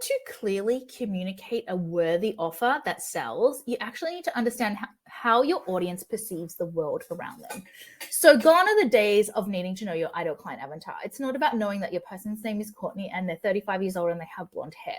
to clearly communicate a worthy offer that sells, you actually need to understand how your audience perceives the world around them. So gone are the days of needing to know your ideal client avatar. It's not about knowing that your person's name is Courtney and they're 35 years old and they have blonde hair,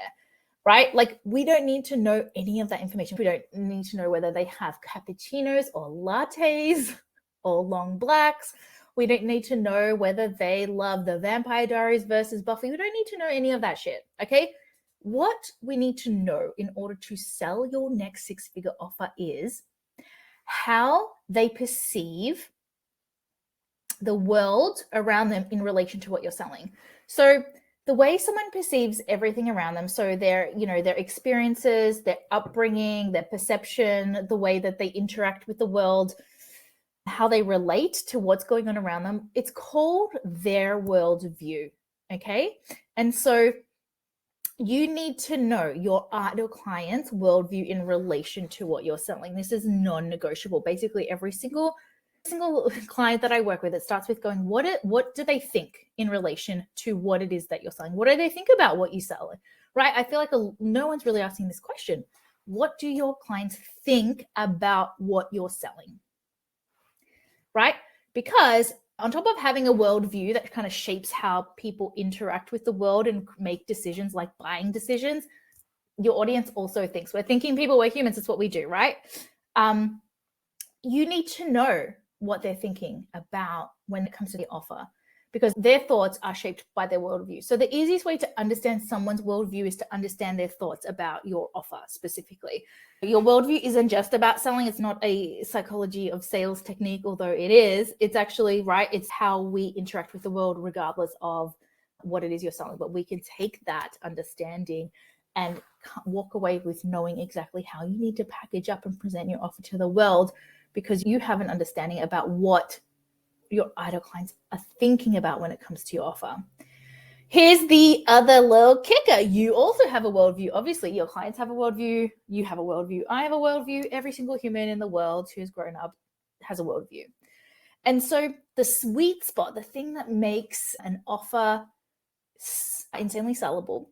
right? Like, we don't need to know any of that information. We don't need to know whether they have cappuccinos or lattes or long blacks. We don't need to know whether they love the Vampire Diaries versus Buffy. We don't need to know any of that shit, okay? What we need to know in order to sell your next six-figure offer is how they perceive the world around them in relation to what you're selling. So the way someone perceives everything around them, so their experiences, their upbringing, their perception, the way that they interact with the world, how they relate to what's going on around them, it's called their worldview, okay? And so you need to know your ideal client's worldview in relation to what you're selling. This is non-negotiable. Basically, every single client that I work with, it starts with going, what do they think in relation to what it is that you're selling? What do they think about what you sell, right? I feel like no one's really asking this question. What do your clients think about what you're selling? Right? Because on top of having a worldview that kind of shapes how people interact with the world and make decisions like buying decisions, your audience also thinks. We're thinking people, we're humans, it's what we do, right? You need to know what they're thinking about when it comes to the offer, because their thoughts are shaped by their worldview. So the easiest way to understand someone's worldview is to understand their thoughts about your offer specifically. Your worldview isn't just about selling. It's not a psychology of sales technique, although it is. It's actually, right, it's how we interact with the world regardless of what it is you're selling. But we can take that understanding and walk away with knowing exactly how you need to package up and present your offer to the world, because you have an understanding about what your ideal clients are thinking about when it comes to your offer. Here's the other little kicker. You also have a worldview. Obviously, your clients have a worldview. You have a worldview. I have a worldview. Every single human in the world who's grown up has a worldview. And so the sweet spot, the thing that makes an offer insanely sellable,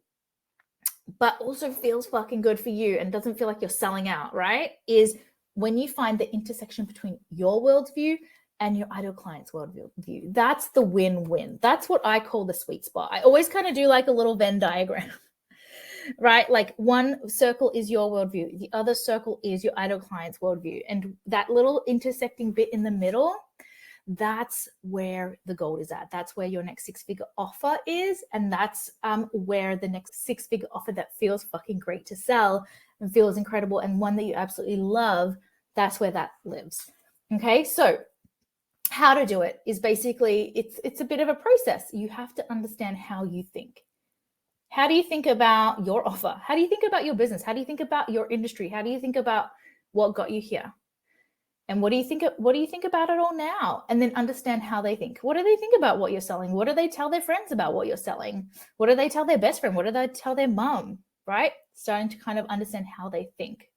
but also feels fucking good for you and doesn't feel like you're selling out, right, is when you find the intersection between your worldview and your ideal client's worldview. That's the win-win. That's what I call the sweet spot. I always kind of do like a little Venn diagram, right? Like one circle is your worldview. The other circle is your ideal client's worldview. And that little intersecting bit in the middle, that's where the gold is at. That's where your next six-figure offer is. And that's where the next six-figure offer that feels fucking great to sell and feels incredible and one that you absolutely love, that's where that lives. Okay, so how to do it is basically, it's a bit of a process. You have to understand how you think. How do you think about your offer? How do you think about your business? How do you think about your industry? How do you think about what got you here? And what do you think about it all now? And then understand how they think. What do they think about what you're selling? What do they tell their friends about what you're selling? What do they tell their best friend? What do they tell their mom? Right? Starting to kind of understand how they think.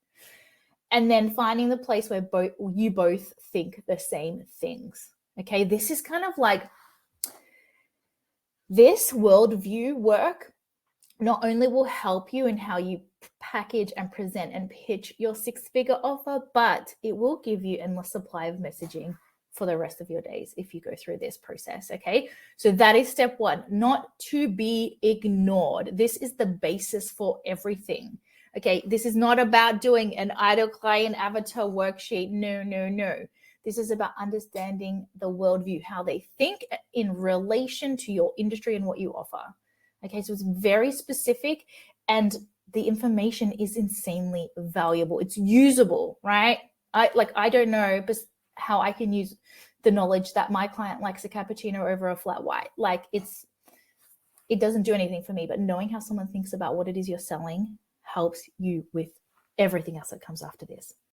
And then finding the place where you both think the same things. Okay, this is kind of like this worldview work not only will help you in how you package and present and pitch your six-figure offer, but it will give you endless supply of messaging for the rest of your days if you go through this process, okay? So that is step one, not to be ignored. This is the basis for everything, okay? This is not about doing an ideal client avatar worksheet. No. This is about understanding the worldview, how they think in relation to your industry and what you offer. Okay, so it's very specific and the information is insanely valuable. It's usable, right? I don't know how I can use the knowledge that my client likes a cappuccino over a flat white. Like it doesn't do anything for me, but knowing how someone thinks about what it is you're selling helps you with everything else that comes after this.